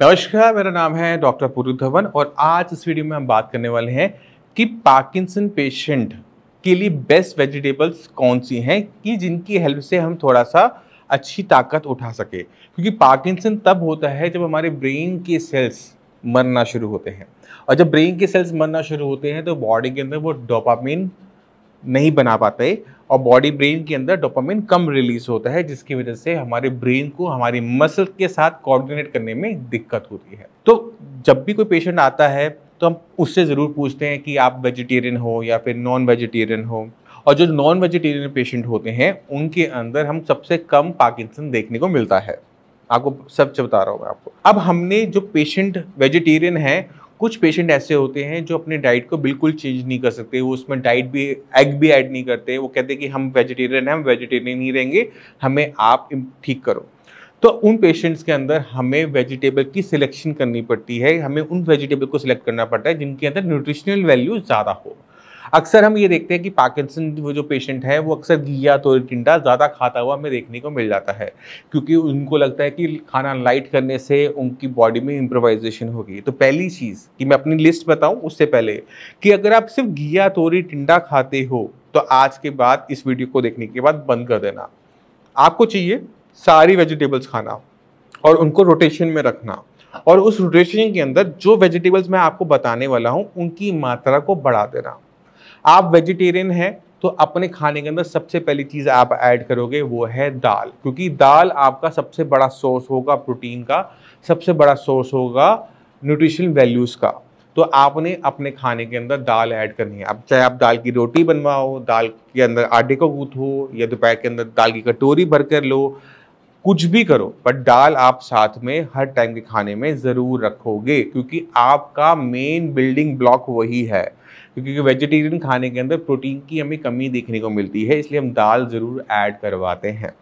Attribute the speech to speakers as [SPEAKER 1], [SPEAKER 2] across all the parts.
[SPEAKER 1] नमस्कार, मेरा नाम है डॉक्टर पुरु धवन और आज इस वीडियो में हम बात करने वाले हैं कि पार्किंसन पेशेंट के लिए बेस्ट वेजिटेबल्स कौन सी हैं कि जिनकी हेल्प से हम थोड़ा सा अच्छी ताकत उठा सके। क्योंकि पार्किंसन तब होता है जब हमारे ब्रेन के सेल्स मरना शुरू होते हैं, और जब ब्रेन के सेल्स मरना शुरू होते हैं तो बॉडी के अंदर वो डोपामिन नहीं बना पाते और बॉडी ब्रेन के अंदर डोपामिन कम रिलीज होता है, जिसकी वजह से हमारे ब्रेन को हमारी मसल के साथ कोऑर्डिनेट करने में दिक्कत होती है। तो जब भी कोई पेशेंट आता है तो हम उससे ज़रूर पूछते हैं कि आप वेजिटेरियन हो या फिर नॉन वेजिटेरियन हो, और जो नॉन वेजिटेरियन पेशेंट होते हैं उनके अंदर हम सबसे कम पार्किंसन देखने को मिलता है। आपको सच बता रहा हूँ मैं आपको। अब हमने जो पेशेंट वेजिटेरियन है, कुछ पेशेंट ऐसे होते हैं जो अपनी डाइट को बिल्कुल चेंज नहीं कर सकते, वो उसमें डाइट भी एग भी ऐड नहीं करते, वो कहते हैं कि हम वेजिटेरियन हैं, हम वेजिटेरियन ही रहेंगे, हमें आप ठीक करो। तो उन पेशेंट्स के अंदर हमें वेजिटेबल की सिलेक्शन करनी पड़ती है, हमें उन वेजिटेबल को सिलेक्ट करना पड़ता है जिनके अंदर न्यूट्रिशनल वैल्यू ज़्यादा हो। अक्सर हम ये देखते हैं कि पार्किंसन वो जो पेशेंट है वो अक्सर घिया तो टिंडा ज़्यादा खाता हुआ हमें देखने को मिल जाता है, क्योंकि उनको लगता है कि खाना लाइट करने से उनकी बॉडी में इम्प्रोवाइजेशन होगी। तो पहली चीज़ कि मैं अपनी लिस्ट बताऊं उससे पहले कि अगर आप सिर्फ घिया तोरी टिंडा खाते हो तो आज के बाद इस वीडियो को देखने के बाद बंद कर देना। आपको चाहिए सारी वेजिटेबल्स खाना और उनको रोटेशन में रखना, और उस रोटेशन के अंदर जो वेजिटेबल्स मैं आपको बताने वाला हूं उनकी मात्रा को बढ़ा देना। आप वेजिटेरियन हैं तो अपने खाने के अंदर सबसे पहली चीज़ आप ऐड करोगे वो है दाल, क्योंकि दाल आपका सबसे बड़ा सोर्स होगा प्रोटीन का, सबसे बड़ा सोर्स होगा न्यूट्रिशनल वैल्यूज़ का। तो आपने अपने खाने के अंदर दाल ऐड करनी है। अब चाहे आप दाल की रोटी बनवाओ, दाल के अंदर आटे को गूँथो, या दोपहर के अंदर दाल की कटोरी भर कर लो, कुछ भी करो, पर दाल आप साथ में हर टाइम के खाने में ज़रूर रखोगे, क्योंकि आपका मेन बिल्डिंग ब्लॉक वही है। क्योंकि वेजिटेरियन खाने के अंदर प्रोटीन की हमें कमी देखने को मिलती है, इसलिए हम दाल ज़रूर ऐड करवाते हैं।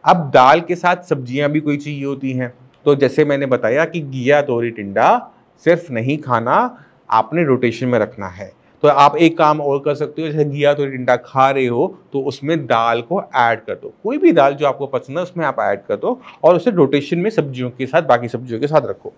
[SPEAKER 1] अब दाल के साथ सब्जियां भी कोई चाहिए होती हैं, तो जैसे मैंने बताया कि घिया तोरी टिंडा सिर्फ नहीं खाना, आपने रोटेशन में रखना है। तो आप एक काम और कर सकते हो, जैसे घिया तोरी टिंडा खा रहे हो तो उसमें दाल को ऐड कर दो, कोई भी दाल जो आपको पसंद है उसमें आप ऐड कर दो, और उसे रोटेशन में सब्जियों के साथ, बाकी सब्जियों के साथ रखो।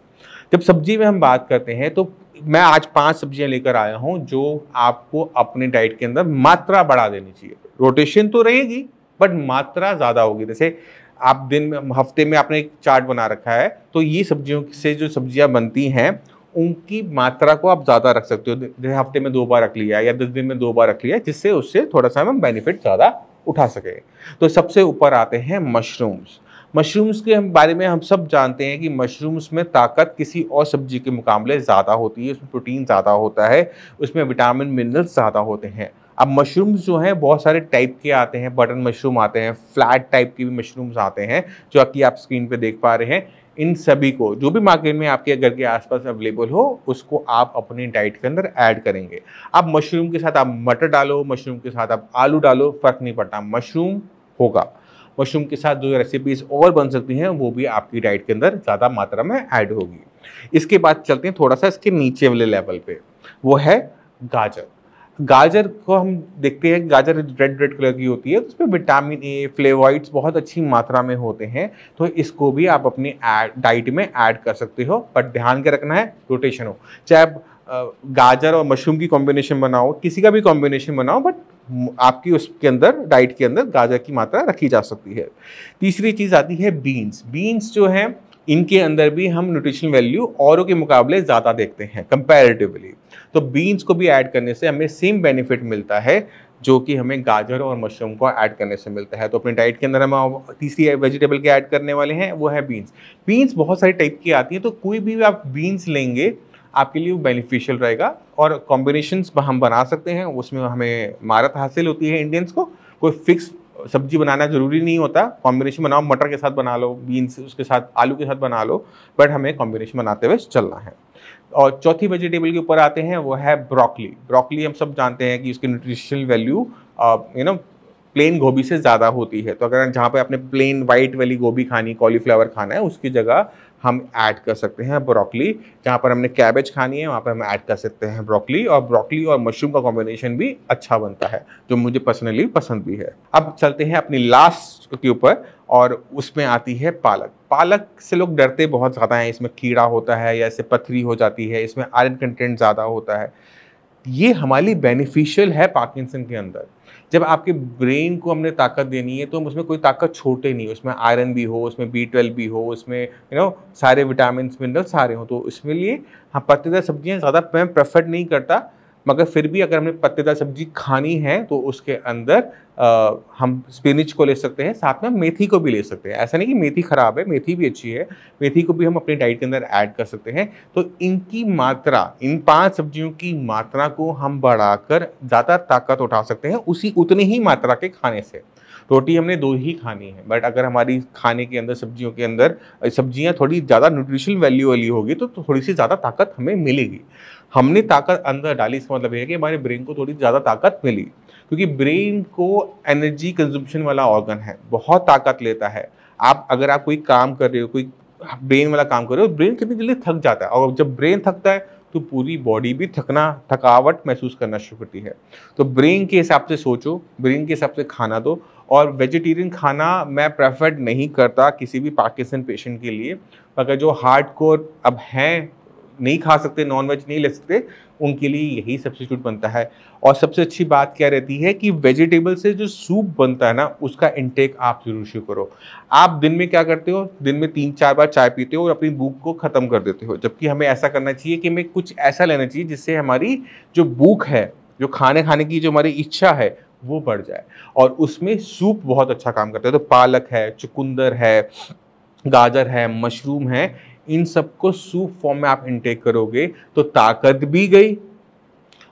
[SPEAKER 1] जब सब्जी में हम बात करते हैं तो मैं आज 5 सब्जियां लेकर आया हूं जो आपको अपने डाइट के अंदर मात्रा बढ़ा देनी चाहिए। रोटेशन तो रहेगी बट मात्रा ज़्यादा होगी। जैसे आप दिन में, हफ्ते में आपने एक चार्ट बना रखा है, तो ये सब्जियों से जो सब्जियां बनती हैं उनकी मात्रा को आप ज़्यादा रख सकते हो। जैसे हफ्ते में 2 बार रख लिया या 10 दिन में 2 बार रख लिया, जिससे उससे थोड़ा सा हम बेनिफिट ज़्यादा उठा सके। तो सबसे ऊपर आते हैं मशरूम्स। मशरूम्स के बारे में हम सब जानते हैं कि मशरूम्स में ताकत किसी और सब्जी के मुकाबले ज़्यादा होती है, उसमें प्रोटीन ज़्यादा होता है, उसमें विटामिन मिनरल्स ज़्यादा होते हैं। अब मशरूम्स जो हैं बहुत सारे टाइप के आते हैं, बटन मशरूम आते हैं, फ्लैट टाइप के भी मशरूम्स आते हैं जो कि आप स्क्रीन पे देख पा रहे हैं। इन सभी को जो भी मार्केट में आपके घर के आसपास अवेलेबल हो उसको आप अपनी डाइट के अंदर ऐड करेंगे। अब मशरूम के साथ आप मटर डालो, मशरूम के साथ आप आलू डालो, फर्क नहीं पड़ता, मशरूम होगा। मशरूम के साथ जो रेसिपीज और बन सकती हैं वो भी आपकी डाइट के अंदर ज़्यादा मात्रा में ऐड होगी। इसके बाद चलते हैं थोड़ा सा इसके नीचे वाले लेवल पे, वो है गाजर। गाजर को हम देखते हैं, गाजर रेड रेड कलर की होती है, उसमें विटामिन ए, फ्लेवॉइड्स बहुत अच्छी मात्रा में होते हैं, तो इसको भी आप अपनी डाइट में ऐड कर सकते हो। पर ध्यान के रखना है रोटेशन हो, चाहे आप गाजर और मशरूम की कॉम्बिनेशन बनाओ, किसी का भी कॉम्बिनेशन बनाओ, बट आपकी उसके अंदर डाइट के अंदर गाजर की मात्रा रखी जा सकती है। तीसरी चीज़ आती है बीन्स। बीन्स जो हैं इनके अंदर भी हम न्यूट्रिशनल वैल्यू औरों के मुकाबले ज़्यादा देखते हैं कंपैरेटिवली, तो बीन्स को भी ऐड करने से हमें सेम बेनिफिट मिलता है जो कि हमें गाजर और मशरूम को ऐड करने से मिलता है। तो अपनी डाइट के अंदर हम तीसरी वेजिटेबल के ऐड करने वाले हैं वो है बीन्स। बीन्स बहुत सारी टाइप की आती हैं, तो कोई भी आप बीन्स लेंगे आपके लिए वो बेनिफिशियल रहेगा, और कॉम्बिनेशंस हम बना सकते हैं, उसमें हमें महारत हासिल होती है इंडियंस को। कोई फिक्स सब्जी बनाना जरूरी नहीं होता, कॉम्बिनेशन बनाओ, मटर के साथ बना लो, बीन्स उसके साथ, आलू के साथ बना लो, बट हमें कॉम्बिनेशन बनाते हुए चलना है। और चौथी वेजिटेबल के ऊपर आते हैं वो है ब्रोकली। ब्रोकली हम सब जानते हैं कि उसकी न्यूट्रिशनल वैल्यू प्लेन गोभी से ज़्यादा होती है, तो अगर जहाँ पे आपने प्लेन वाइट वाली गोभी खानी, कॉलीफ्लावर खाना है, उसकी जगह हम ऐड कर सकते हैं ब्रोकली। जहाँ पर हमने कैबेज खानी है वहाँ पर हम ऐड कर सकते हैं ब्रोकली, और ब्रोकली और मशरूम का कॉम्बिनेशन भी अच्छा बनता है, जो मुझे पर्सनली पसंद भी है। अब चलते हैं अपनी लास्ट के ऊपर, और उसमें आती है पालक। पालक से लोग डरते बहुत ज़्यादा हैं, इसमें कीड़ा होता है या इससे पथरी हो जाती है, इसमें आयरन कंटेंट ज़्यादा होता है। ये हमारे लिए बेनिफिशियल है पार्किंसन के अंदर। जब आपके ब्रेन को हमने ताकत देनी है तो हम उसमें कोई ताकत छोड़ते नहीं, उसमें आयरन भी हो, उसमें B12 भी हो, उसमें सारे विटामिन मिनरल सारे हों, तो इसमें लिए हाँ पत्तेदार सब्जियां ज़्यादा मैं प्रेफर नहीं करता, मगर फिर भी अगर हमें पत्तेदार सब्जी खानी है तो उसके अंदर हम स्पिनिच को ले सकते हैं, साथ में मेथी को भी ले सकते हैं। ऐसा नहीं कि मेथी खराब है, मेथी भी अच्छी है, मेथी को भी हम अपनी डाइट के अंदर ऐड कर सकते हैं। तो इनकी मात्रा, इन 5 सब्जियों की मात्रा को हम बढ़ाकर ज़्यादा ताकत उठा सकते हैं उसी उतनी ही मात्रा के खाने से। रोटी हमने 2 ही खानी है, बट अगर हमारी खाने के अंदर सब्जियों के अंदर सब्जियां थोड़ी ज़्यादा न्यूट्रिशनल वैल्यू वाली होगी तो थोड़ी सी ज़्यादा ताकत हमें मिलेगी। हमने ताकत अंदर डाली, इसका मतलब ये है कि हमारे ब्रेन को थोड़ी ज़्यादा ताकत मिली, क्योंकि ब्रेन को एनर्जी कंजम्पशन वाला ऑर्गन है, बहुत ताकत लेता है। अगर आप कोई काम कर रहे हो, कोई ब्रेन वाला काम कर रहे हो, ब्रेन कितनी जल्दी थक जाता है, और जब ब्रेन थकता है तो पूरी बॉडी भी थकावट महसूस करना शुरू करती है। तो ब्रेन के हिसाब से सोचो, ब्रेन के हिसाब से खाना दो। और वेजिटेरियन खाना मैं प्रेफर नहीं करता किसी भी पार्किंसन पेशेंट के लिए। अगर जो हार्डकोर अब हैं, नहीं खा सकते, नॉनवेज नहीं ले सकते, उनके लिए यही सब्स्टिट्यूट बनता है। और सबसे अच्छी बात क्या रहती है कि वेजिटेबल से जो सूप बनता है ना, उसका इंटेक आप जरूर शुरू करो। आप दिन में क्या करते हो, दिन में 3-4 बार चाय पीते हो और अपनी भूख को ख़त्म कर देते हो, जबकि हमें ऐसा करना चाहिए कि हमें कुछ ऐसा लेना चाहिए जिससे हमारी जो भूख है, जो खाने की जो हमारी इच्छा है, वो बढ़ जाए। और उसमें सूप बहुत अच्छा काम करता है। तो पालक है, चुकंदर है, गाजर है, मशरूम है, इन सबको सूप फॉर्म में आप इनटेक करोगे तो ताकत भी गई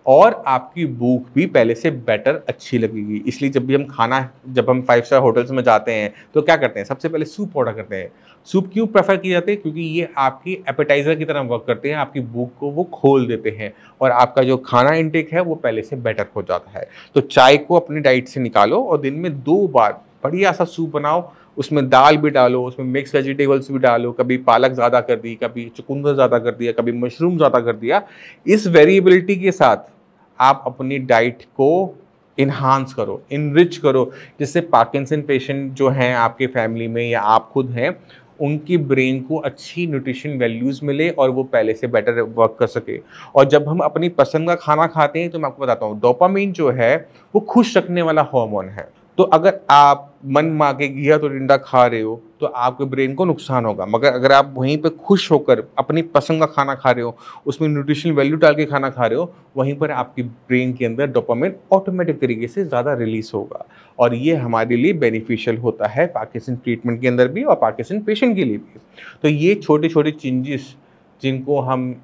[SPEAKER 1] और आपकी भूख भी पहले से बेटर अच्छी लगेगी। इसलिए जब हम 5 स्टार होटल्स में जाते हैं तो क्या करते हैं, सबसे पहले सूप ऑर्डर करते हैं। सूप क्यों प्रेफर किए जाते हैं, क्योंकि ये आपकी एपेटाइजर की तरह वर्क करते हैं, आपकी भूख को वो खोल देते हैं और आपका जो खाना इनटेक है वो पहले से बेटर हो जाता है। तो चाय को अपनी डाइट से निकालो और दिन में 2 बार बढ़िया सा सूप बनाओ, उसमें दाल भी डालो, उसमें मिक्स वेजिटेबल्स भी डालो, कभी पालक ज़्यादा कर दी, कभी चुकंदर ज़्यादा कर दिया, कभी मशरूम ज़्यादा कर दिया। इस वेरिएबिलिटी के साथ आप अपनी डाइट को इन्हांस करो, इनरिच करो, जिससे पार्किंसन पेशेंट जो हैं आपके फैमिली में या आप खुद हैं, उनकी ब्रेन को अच्छी न्यूट्रिशन वैल्यूज़ मिले और वो पहले से बेटर वर्क कर सके। और जब हम अपनी पसंद का खाना खाते हैं तो मैं आपको बताता हूँ, डोपामाइन जो है वो खुश रखने वाला हार्मोन है। तो अगर आप मन मार के घिया तो टिंडा खा रहे हो तो आपके ब्रेन को नुकसान होगा, मगर अगर आप वहीं पे खुश होकर अपनी पसंद का खाना खा रहे हो, उसमें न्यूट्रिशनल वैल्यू डाल के खाना खा रहे हो, वहीं पर आपकी ब्रेन के अंदर डोपामाइन ऑटोमेटिक तरीके से ज़्यादा रिलीज होगा। और ये हमारे लिए बेनिफिशियल होता है पार्किंसन ट्रीटमेंट के अंदर भी और पार्किंसन पेशेंट के लिए भी। तो ये छोटे छोटे चेंजेस जिनको हम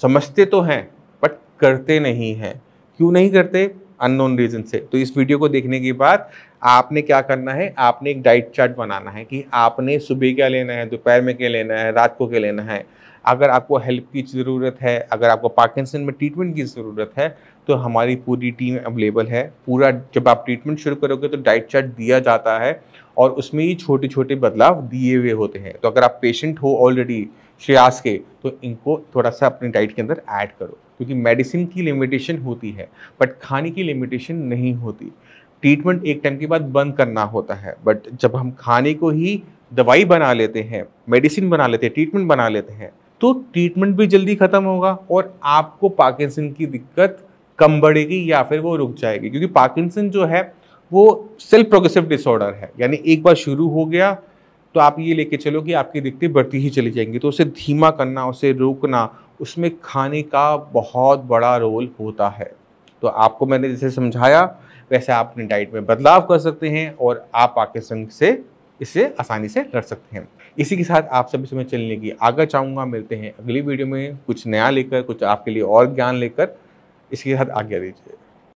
[SPEAKER 1] समझते तो हैं बट करते नहीं हैं। क्यों नहीं करते, अननोन रीजन से। तो इस वीडियो को देखने के बाद आपने क्या करना है, आपने एक डाइट चार्ट बनाना है कि आपने सुबह क्या लेना है, दोपहर में क्या लेना है, रात को क्या लेना है। अगर आपको हेल्प की ज़रूरत है, अगर आपको पार्किंसन में ट्रीटमेंट की ज़रूरत है, तो हमारी पूरी टीम अवेलेबल है। पूरा जब आप ट्रीटमेंट शुरू करोगे तो डाइट चार्ट दिया जाता है और उसमें ही छोटे छोटे बदलाव दिए हुए होते हैं। तो अगर आप पेशेंट हो ऑलरेडी श्रेयास के, तो इनको थोड़ा सा अपनी डाइट के अंदर ऐड करो, क्योंकि मेडिसिन की लिमिटेशन होती है बट खाने की लिमिटेशन नहीं होती। ट्रीटमेंट एक टाइम के बाद बंद करना होता है, बट जब हम खाने को ही दवाई बना लेते हैं, मेडिसिन बना लेते हैं, ट्रीटमेंट बना लेते हैं, तो ट्रीटमेंट भी जल्दी खत्म होगा और आपको पार्किंसन की दिक्कत कम बढ़ेगी या फिर वो रुक जाएगी। क्योंकि पार्किंसन जो है वो सेल्फ प्रोग्रेसिव डिसऑर्डर है, यानी एक बार शुरू हो गया तो आप ये लेके चलो कि आपकी दिक्कतें बढ़ती ही चली जाएंगी। तो उसे धीमा करना, उसे रोकना, उसमें खाने का बहुत बड़ा रोल होता है। तो आपको मैंने जैसे समझाया वैसे आप अपनी डाइट में बदलाव कर सकते हैं और आप पार्किंसन से इससे आसानी से लड़ सकते हैं। इसी के साथ आप सभी से मैं चलने की आज्ञा चाहूँगा। मिलते हैं अगली वीडियो में कुछ नया लेकर, कुछ आपके लिए और ज्ञान लेकर। इसके साथ आज्ञा दीजिए।